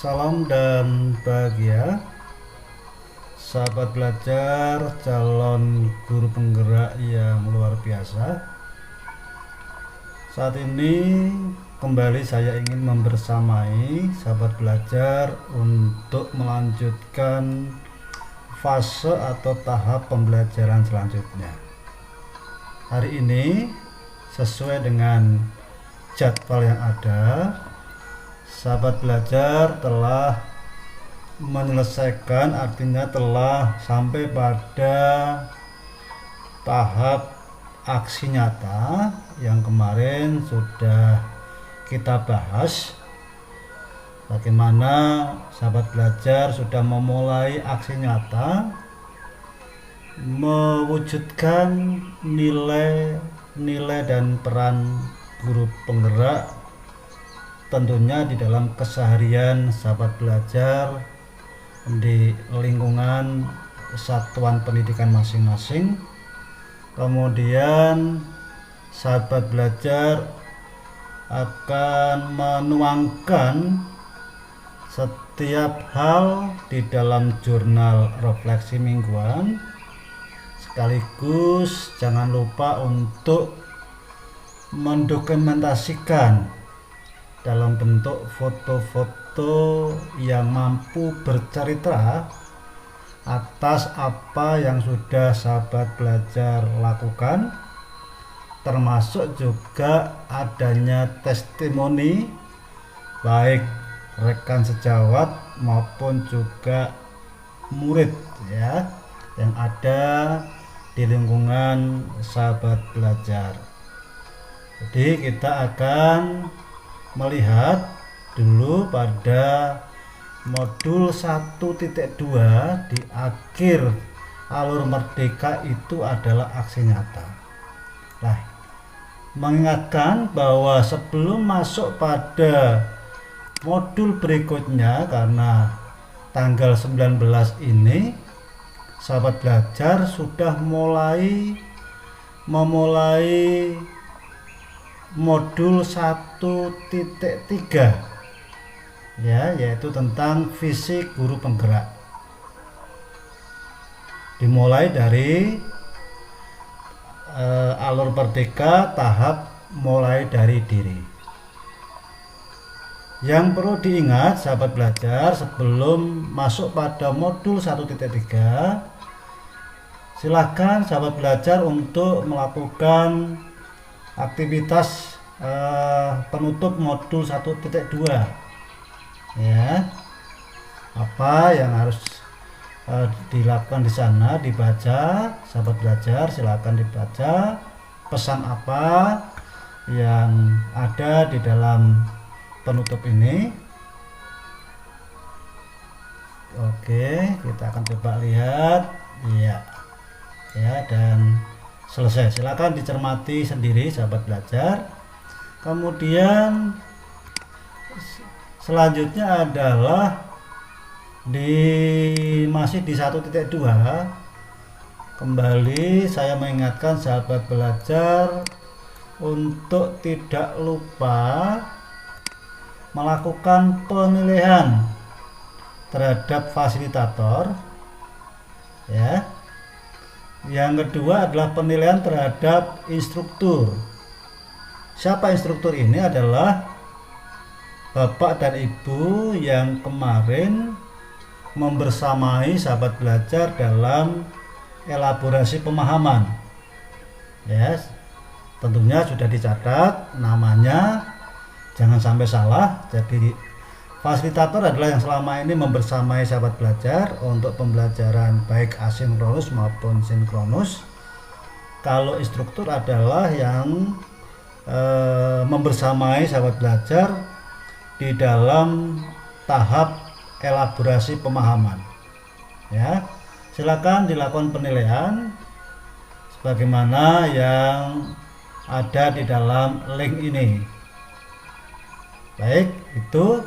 Salam dan bahagia, sahabat belajar calon guru penggerak yang luar biasa. Saat ini kembali saya ingin membersamai sahabat belajar untuk melanjutkan fase atau tahap pembelajaran selanjutnya. Hari ini sesuai dengan jadwal yang ada, sahabat belajar telah menyelesaikan, artinya telah sampai pada tahap aksi nyata yang kemarin sudah kita bahas. Bagaimana sahabat belajar sudah memulai aksi nyata mewujudkan nilai dan peran guru penggerak tentunya di dalam keseharian sahabat belajar di lingkungan satuan pendidikan masing-masing. Kemudian sahabat belajar akan menuangkan setiap hal di dalam jurnal refleksi mingguan, sekaligus jangan lupa untuk mendokumentasikan dalam bentuk foto-foto yang mampu bercerita atas apa yang sudah sahabat belajar lakukan, termasuk juga adanya testimoni baik rekan sejawat maupun juga murid ya yang ada di lingkungan sahabat belajar. Jadi kita akan melihat dulu pada modul 1.2 di akhir alur merdeka itu adalah aksi nyata. Nah, mengingatkan bahwa sebelum masuk pada modul berikutnya, karena tanggal 19 ini sahabat belajar sudah memulai modul 1.3 ya, yaitu tentang fisik guru penggerak. Dimulai dari alur merdeka tahap mulai dari diri. Yang perlu diingat sahabat belajar sebelum masuk pada modul 1.3, silakan sahabat belajar untuk melakukan aktivitas penutup modul 1.2 ya. Apa yang harus dilakukan di sana dibaca, sahabat belajar silakan dibaca pesan apa yang ada di dalam penutup ini. Oke, kita akan coba lihat ya dan selesai. Silakan dicermati sendiri sahabat belajar. Kemudian selanjutnya adalah masih di 1.2. Kembali saya mengingatkan sahabat belajar untuk tidak lupa melakukan penilaian terhadap fasilitator ya. Yang kedua adalah penilaian terhadap instruktur. Siapa instruktur ini? Adalah Bapak dan Ibu yang kemarin membersamai sahabat belajar dalam elaborasi pemahaman. Yes. Tentunya sudah dicatat namanya, jangan sampai salah. Jadi fasilitator adalah yang selama ini membersamai sahabat belajar untuk pembelajaran baik asinkronus maupun sinkronus. Kalau instruktur adalah yang membersamai sahabat belajar di dalam tahap elaborasi pemahaman. Ya, silakan dilakukan penilaian sebagaimana yang ada di dalam link ini. Baik, itu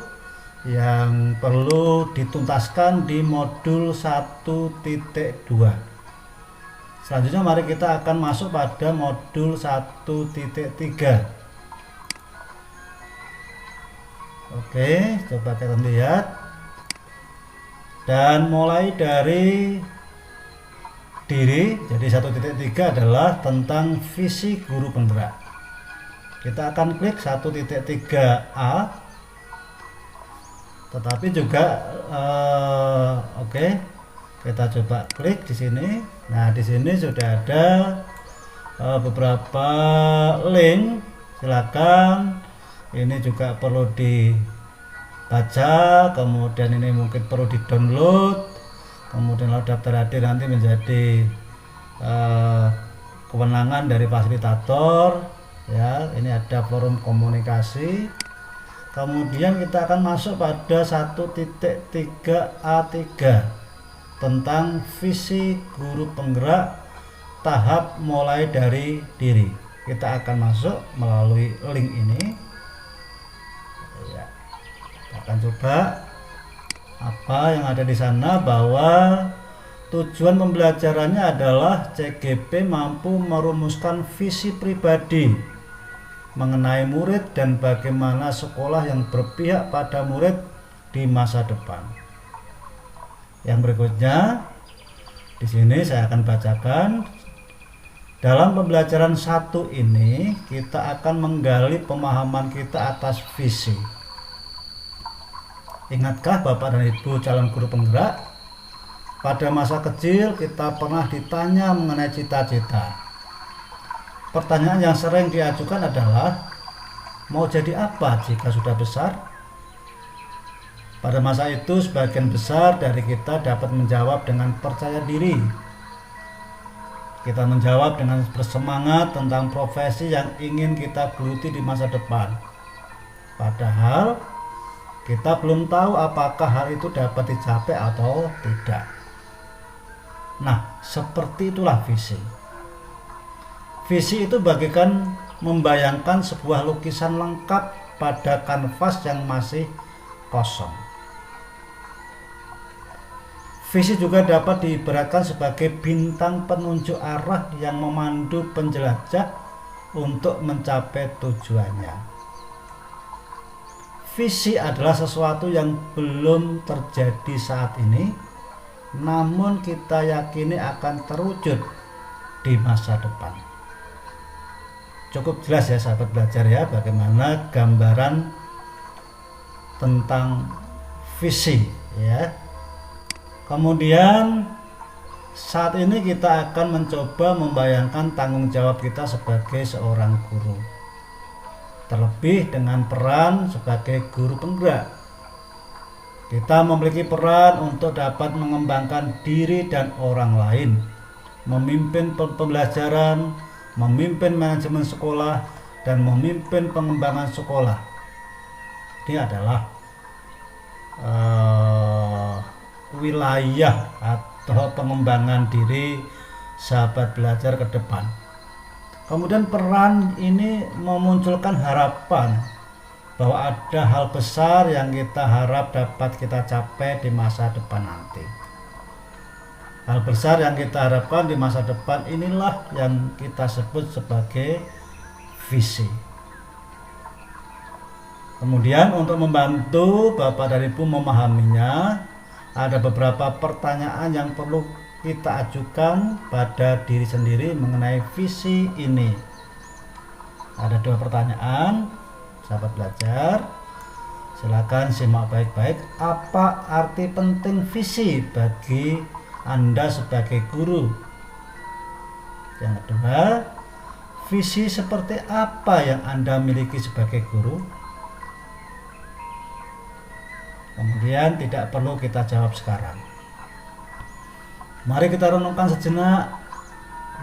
yang perlu dituntaskan di modul 1.2. Selanjutnya mari kita akan masuk pada modul 1.3. Oke, coba kita lihat. Dan mulai dari diri, jadi 1.3 adalah tentang visi guru penggerak. Kita akan klik 1.3a, tetapi juga oke, kita coba klik di sini. Nah, di sini sudah ada beberapa link, silakan. Ini juga perlu dibaca, kemudian ini mungkin perlu di-download. Kemudian lalu daftar hadir nanti menjadi kewenangan dari fasilitator, ya. Ini ada forum komunikasi. Kemudian kita akan masuk pada 1.3A3 tentang visi guru penggerak tahap mulai dari diri. Kita akan masuk melalui link ini, ya. Kita akan coba apa yang ada di sana, bahwa tujuan pembelajarannya adalah CGP mampu merumuskan visi pribadi mengenai murid dan bagaimana sekolah yang berpihak pada murid di masa depan. Yang berikutnya di sini saya akan bacakan. Dalam pembelajaran 1 ini kita akan menggali pemahaman kita atas visi. Ingatkah Bapak dan Ibu calon guru penggerak? Pada masa kecil kita pernah ditanya mengenai cita-cita. Pertanyaan yang sering diajukan adalah, mau jadi apa jika sudah besar? Pada masa itu sebagian besar dari kita dapat menjawab dengan percaya diri. Kita menjawab dengan bersemangat tentang profesi yang ingin kita geluti di masa depan. Padahal kita belum tahu apakah hal itu dapat dicapai atau tidak. Nah, seperti itulah visi. Visi itu bagaikan membayangkan sebuah lukisan lengkap pada kanvas yang masih kosong. Visi juga dapat diibaratkan sebagai bintang penunjuk arah yang memandu penjelajah untuk mencapai tujuannya. Visi adalah sesuatu yang belum terjadi saat ini, namun kita yakini akan terwujud di masa depan. Cukup jelas ya sahabat belajar ya, bagaimana gambaran tentang visi ya. Kemudian saat ini kita akan mencoba membayangkan tanggung jawab kita sebagai seorang guru, terlebih dengan peran sebagai guru penggerak. Kita memiliki peran untuk dapat mengembangkan diri dan orang lain, memimpin pembelajaran, memimpin manajemen sekolah, dan memimpin pengembangan sekolah. Ini adalah wilayah atau pengembangan diri sahabat belajar ke depan. Kemudian peran ini memunculkan harapan bahwa ada hal besar yang kita harap dapat kita capai di masa depan nanti. Hal besar yang kita harapkan di masa depan inilah yang kita sebut sebagai visi. Kemudian untuk membantu Bapak dan Ibu memahaminya, ada beberapa pertanyaan yang perlu kita ajukan pada diri sendiri mengenai visi ini. Ada 2 pertanyaan, sahabat belajar. Silakan simak baik-baik. Apa arti penting visi bagi Anda sebagai guru? Yang kedua, visi seperti apa yang Anda miliki sebagai guru? Kemudian tidak perlu kita jawab sekarang. Mari kita renungkan sejenak,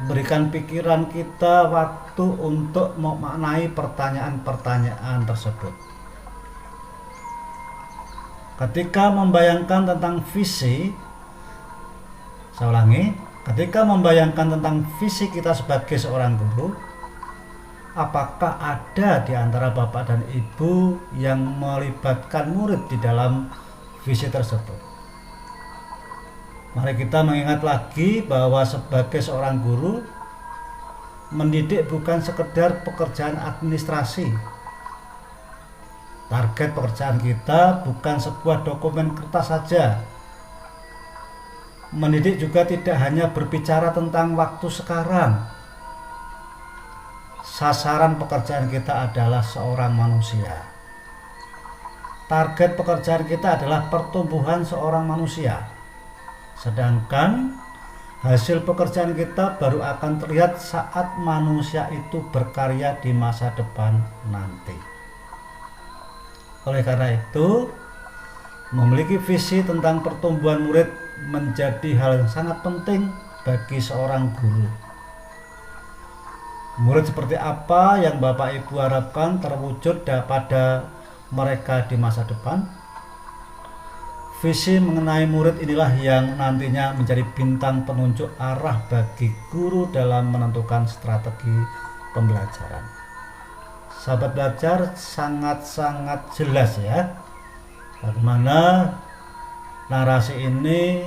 berikan pikiran kita waktu untuk memaknai pertanyaan-pertanyaan tersebut. Ketika membayangkan tentang visi, saya ulangi, ketika membayangkan tentang visi kita sebagai seorang guru, apakah ada di antara Bapak dan Ibu yang melibatkan murid di dalam visi tersebut? Mari kita mengingat lagi bahwa sebagai seorang guru, mendidik bukan sekedar pekerjaan administrasi. Target pekerjaan kita bukan sebuah dokumen kertas saja, mendidik juga tidak hanya berbicara tentang waktu sekarang. Sasaran pekerjaan kita adalah seorang manusia. Target pekerjaan kita adalah pertumbuhan seorang manusia. Sedangkan hasil pekerjaan kita baru akan terlihat saat manusia itu berkarya di masa depan nanti. Oleh karena itu, memiliki visi tentang pertumbuhan murid menjadi hal yang sangat penting bagi seorang guru. Murid seperti apa yang Bapak Ibu harapkan terwujud pada mereka di masa depan? Visi mengenai murid inilah yang nantinya menjadi bintang penunjuk arah bagi guru dalam menentukan strategi pembelajaran. Sahabat belajar, sangat-sangat jelas ya bagaimana narasi ini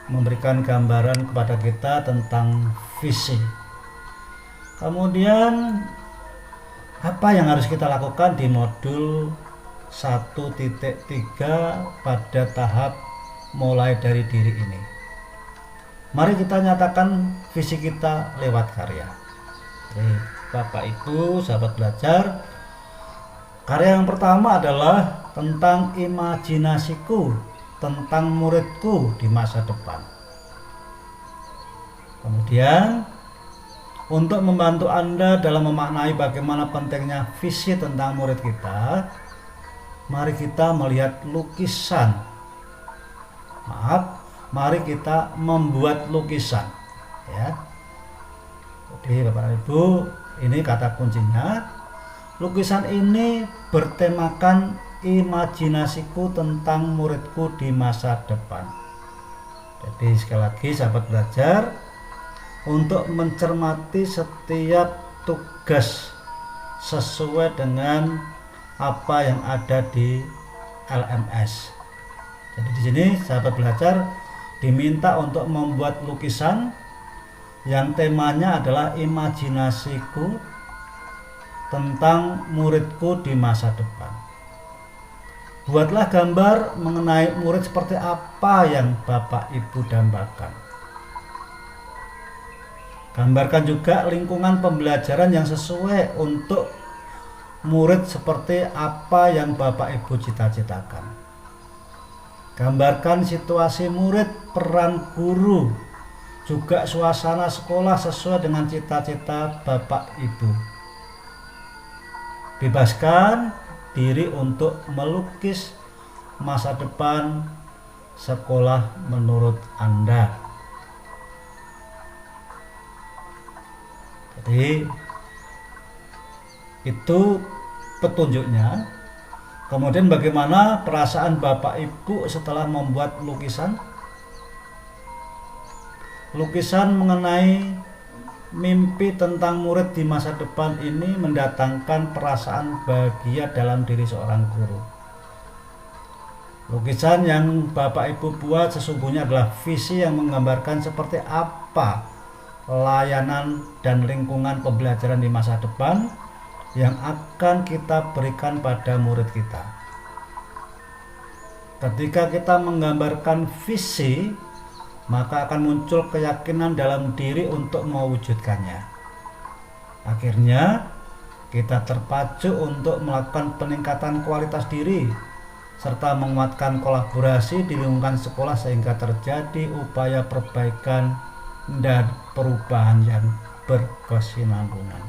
memberikan gambaran kepada kita tentang visi. Kemudian apa yang harus kita lakukan di modul 1.3 pada tahap mulai dari diri ini? Mari kita nyatakan visi kita lewat karya. Bapak Ibu, sahabat belajar, karya yang pertama adalah tentang imajinasiku, tentang muridku di masa depan. Kemudian, untuk membantu Anda dalam memaknai bagaimana pentingnya visi tentang murid kita, mari kita melihat lukisan. Mari kita membuat lukisan. Ya. Jadi Bapak Ibu, ini kata kuncinya. Lukisan ini bertemakan imajinasiku tentang muridku di masa depan. Jadi sekali lagi sahabat belajar, untuk mencermati setiap tugas sesuai dengan apa yang ada di LMS. Jadi di sini sahabat belajar diminta untuk membuat lukisan yang temanya adalah imajinasiku tentang muridku di masa depan. Buatlah gambar mengenai murid seperti apa yang Bapak Ibu dambakan. Gambarkan juga lingkungan pembelajaran yang sesuai untuk murid seperti apa yang Bapak Ibu cita-citakan. Gambarkan situasi murid, peran guru, juga suasana sekolah sesuai dengan cita-cita Bapak Ibu. Bebaskan diri untuk melukis masa depan sekolah menurut Anda. Jadi itu petunjuknya. Kemudian bagaimana perasaan Bapak Ibu setelah membuat lukisan? Lukisan mengenai mimpi tentang murid di masa depan ini mendatangkan perasaan bahagia dalam diri seorang guru. Lukisan yang Bapak Ibu buat sesungguhnya adalah visi yang menggambarkan seperti apa layanan dan lingkungan pembelajaran di masa depan yang akan kita berikan pada murid kita. Ketika kita menggambarkan visi, maka akan muncul keyakinan dalam diri untuk mewujudkannya. Akhirnya, kita terpacu untuk melakukan peningkatan kualitas diri serta menguatkan kolaborasi di lingkungan sekolah sehingga terjadi upaya perbaikan dan perubahan yang berkesinambungan.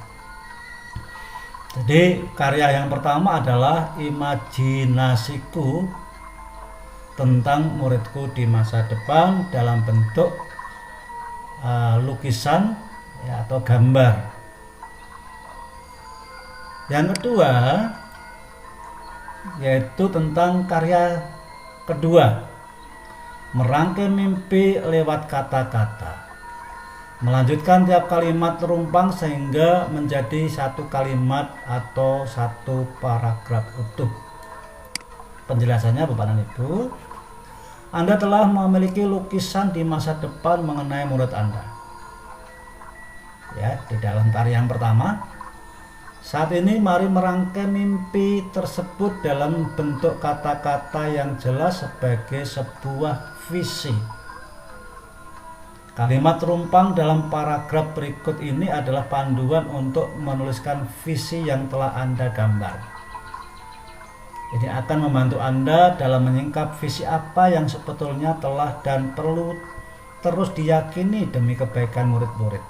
Jadi, karya yang pertama adalah imajinasiku tentang muridku di masa depan dalam bentuk lukisan ya, atau gambar. Yang kedua yaitu tentang karya kedua, merangkai mimpi lewat kata-kata, melanjutkan tiap kalimat terumpang sehingga menjadi satu kalimat atau satu paragraf utuh. Penjelasannya Bapak dan Ibu, Anda telah memiliki lukisan di masa depan mengenai murid Anda. Ya, di dalam karya yang pertama, saat ini mari merangkai mimpi tersebut dalam bentuk kata-kata yang jelas sebagai sebuah visi. Kalimat rumpang dalam paragraf berikut ini adalah panduan untuk menuliskan visi yang telah Anda gambar. Ini akan membantu Anda dalam menyingkap visi apa yang sebetulnya telah dan perlu terus diyakini demi kebaikan murid-murid.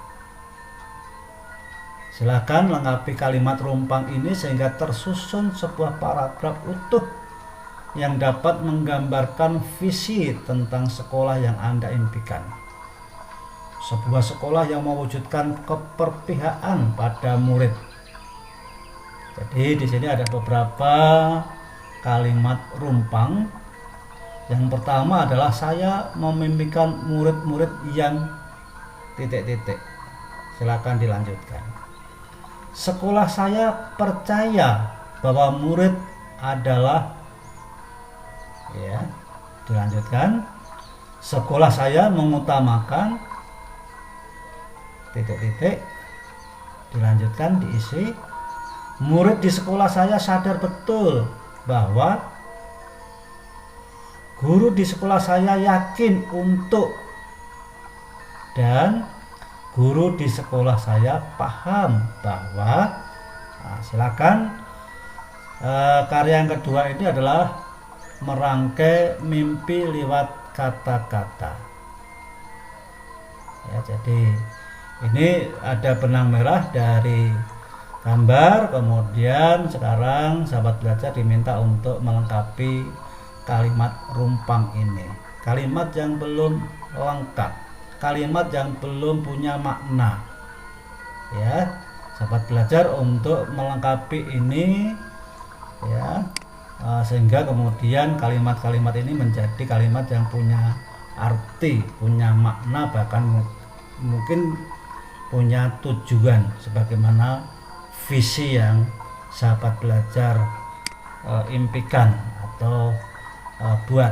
Silakan lengkapi kalimat rumpang ini sehingga tersusun sebuah paragraf utuh yang dapat menggambarkan visi tentang sekolah yang Anda impikan. Sebuah sekolah yang mewujudkan keperpihakan pada murid. Jadi di sini ada beberapa kalimat rumpang. Yang pertama adalah saya memimpikan murid-murid yang titik-titik. Silakan dilanjutkan. Sekolah saya percaya bahwa murid adalah, ya, dilanjutkan. Sekolah saya mengutamakan titik-titik, dilanjutkan, diisi. Murid di sekolah saya sadar betul bahwa guru di sekolah saya yakin untuk, dan guru di sekolah saya paham bahwa. Silakan. Karya yang kedua ini adalah merangkai mimpi lewat kata-kata. Ya, jadi ini ada benang merah dari gambar, kemudian sekarang sahabat belajar diminta untuk melengkapi kalimat rumpang ini. Kalimat yang belum lengkap, kalimat yang belum punya makna. Ya, sahabat belajar untuk melengkapi ini, ya, sehingga kemudian kalimat-kalimat ini menjadi kalimat yang punya arti, punya makna, bahkan mungkin punya tujuan sebagaimana visi yang sahabat belajar impikan atau buat.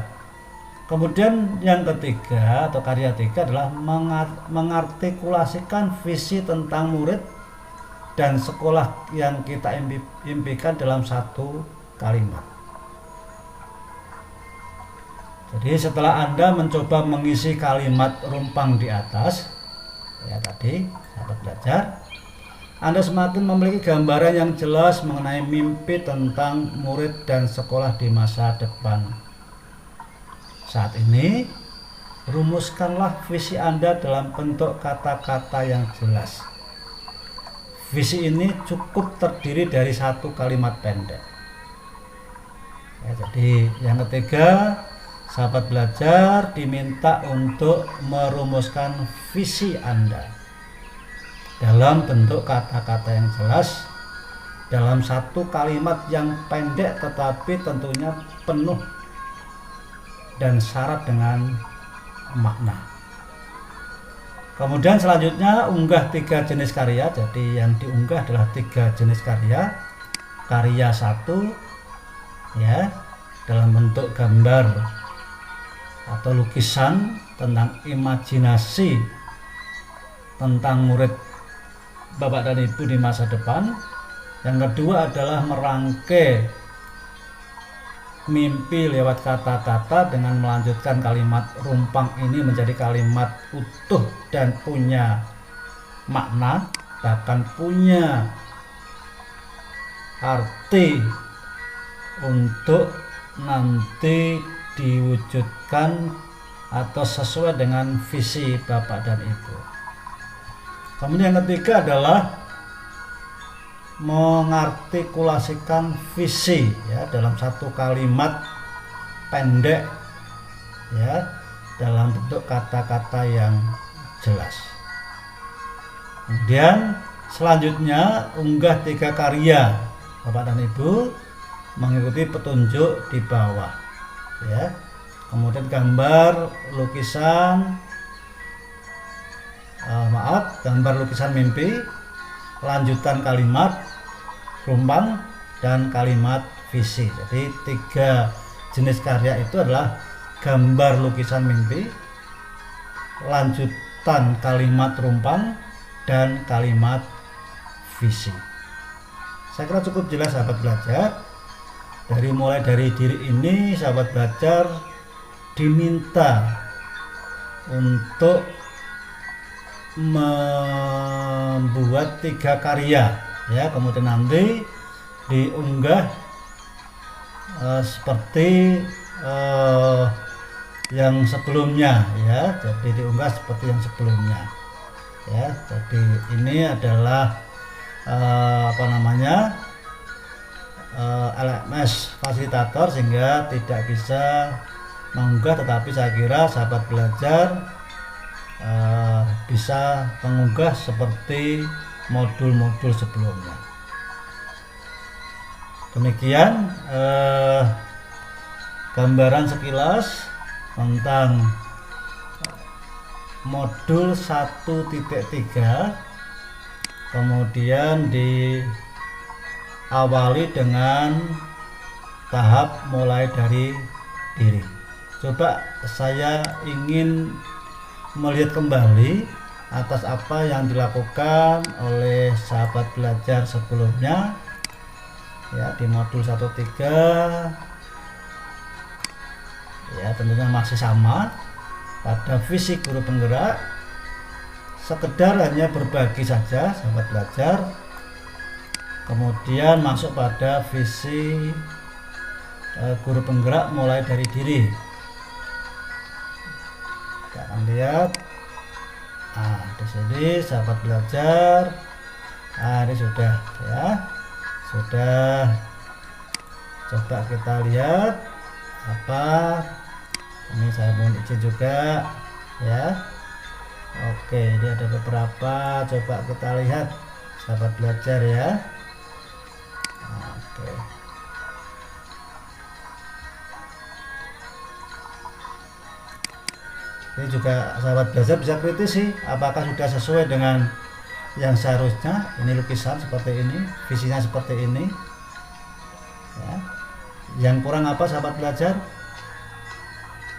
Kemudian yang ketiga atau karya tiga adalah mengartikulasikan visi tentang murid dan sekolah yang kita impikan dalam satu kalimat. Jadi setelah Anda mencoba mengisi kalimat rumpang di atas, ya tadi sahabat belajar, Anda semakin memiliki gambaran yang jelas mengenai mimpi tentang murid dan sekolah di masa depan. Saat ini, rumuskanlah visi Anda dalam bentuk kata-kata yang jelas. Visi ini cukup terdiri dari satu kalimat pendek. Ya, jadi yang ketiga, sahabat belajar diminta untuk merumuskan visi Anda dalam bentuk kata-kata yang jelas dalam satu kalimat yang pendek tetapi tentunya penuh dan syarat dengan makna. Kemudian selanjutnya unggah 3 jenis karya. Jadi yang diunggah adalah 3 jenis karya. Karya 1, ya, dalam bentuk gambar atau lukisan tentang imajinasi tentang murid Bapak dan Ibu di masa depan. Yang kedua adalah merangkai mimpi lewat kata-kata dengan melanjutkan kalimat rumpang ini menjadi kalimat utuh dan punya makna, bahkan punya arti untuk nanti diwujudkan atau sesuai dengan visi Bapak dan Ibu. Kemudian yang ketiga adalah mengartikulasikan visi, ya, dalam satu kalimat pendek, ya, dalam bentuk kata-kata yang jelas. Kemudian selanjutnya unggah 3 karya Bapak dan Ibu mengikuti petunjuk di bawah, ya. Kemudian gambar lukisan gambar lukisan mimpi, lanjutan kalimat rumpang dan kalimat visi. Jadi 3 jenis karya itu adalah gambar lukisan mimpi, lanjutan kalimat rumpang, dan kalimat visi. Saya kira cukup jelas sahabat belajar. Mulai dari diri ini sahabat belajar diminta untuk membuat 3 karya ya, kemudian nanti diunggah seperti yang sebelumnya ya, jadi diunggah seperti yang sebelumnya ya. Jadi ini adalah LMS fasilitator, sehingga tidak bisa mengunggah, tetapi saya kira sahabat belajar bisa mengunggah seperti modul-modul sebelumnya. Demikian gambaran sekilas tentang modul 1.3, kemudian diawali dengan tahap mulai dari diri. Coba saya ingin melihat kembali atas apa yang dilakukan oleh sahabat belajar sebelumnya ya, di modul 1.3 ya, tentunya masih sama pada visi guru penggerak, sekedar hanya berbagi saja sahabat belajar. Kemudian masuk pada visi guru penggerak mulai dari diri. Kita akan lihat, di sini sahabat belajar, ini sudah ya, sudah. Coba kita lihat apa ini, saya mohon izin juga ya. Oke, ini ada beberapa, coba kita lihat sahabat belajar ya. Oke, ini juga sahabat belajar bisa kritisi apakah sudah sesuai dengan yang seharusnya. Ini lukisan seperti ini, visinya seperti ini ya. Yang kurang apa sahabat belajar?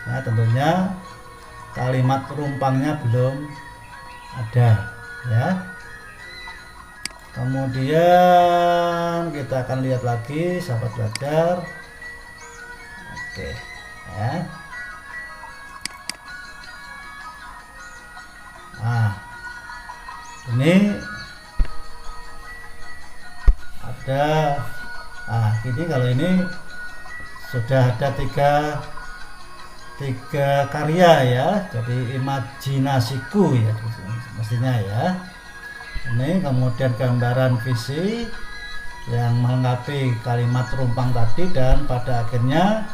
Nah, tentunya kalimat rumpangnya belum ada ya. Kemudian kita akan lihat lagi sahabat belajar. Oke ya. Ini ada ini, kalau ini sudah ada tiga karya ya, jadi imajinasiku ya mestinya ya. Ini kemudian gambaran visi yang melengkapi kalimat rumpang tadi, dan pada akhirnya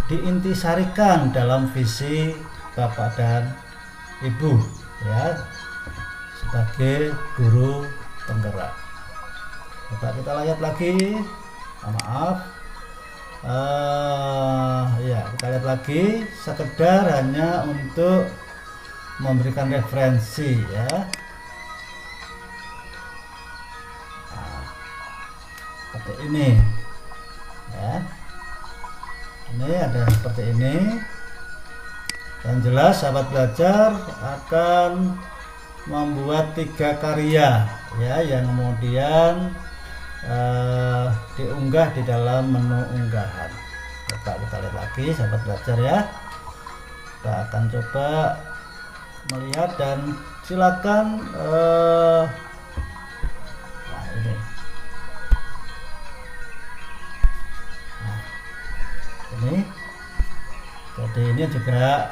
diintisarikan dalam visi Bapak dan Ibu ya, sebagai guru penggerak. Coba kita lihat lagi, maaf ya, kita lihat lagi sekedar hanya untuk memberikan referensi ya. Seperti ini ya, ini ada seperti ini, dan jelas sahabat belajar akan membuat 3 karya ya, yang kemudian diunggah di dalam menu unggahan. Coba kita lihat lagi sahabat belajar ya. Kita akan coba melihat, dan silakan ini jadi ini juga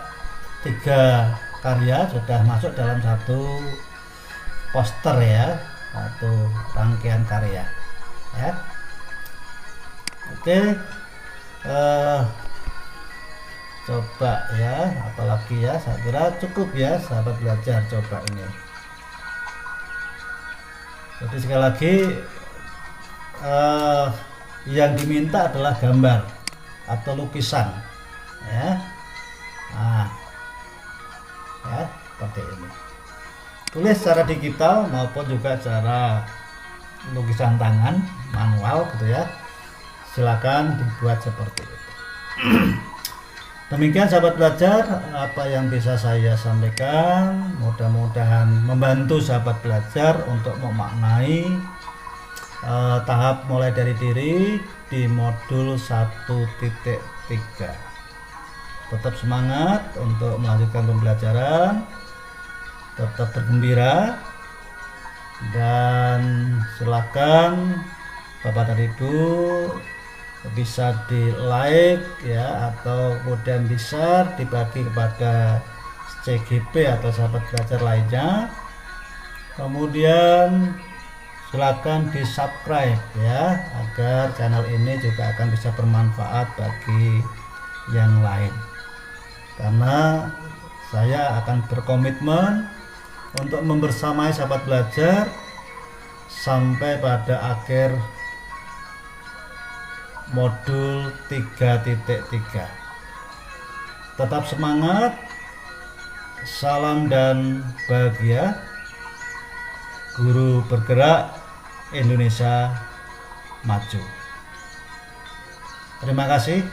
3 karya sudah masuk dalam satu poster ya, satu rangkaian karya ya. Oke, coba ya, apalagi ya, saya kira cukup ya sahabat belajar. Coba ini, jadi sekali lagi yang diminta adalah gambar atau lukisan ya. Ya, seperti ini, tulis secara digital maupun juga secara lukisan tangan manual gitu ya, silakan dibuat seperti itu. Demikian sahabat belajar apa yang bisa saya sampaikan, mudah-mudahan membantu sahabat belajar untuk memaknai tahap mulai dari diri di modul 1.3. Tetap semangat untuk melanjutkan pembelajaran. tetap bergembira, dan silakan Bapak dan Ibu bisa di like ya, atau kemudian di share, dibagi kepada CGP atau sahabat belajar lainnya. Kemudian silakan di subscribe ya, agar channel ini juga akan bisa bermanfaat bagi yang lain, karena saya akan berkomitmen untuk membersamai sahabat belajar sampai pada akhir modul 3.3. Tetap semangat, salam dan bahagia. Guru bergerak, Indonesia maju. Terima kasih.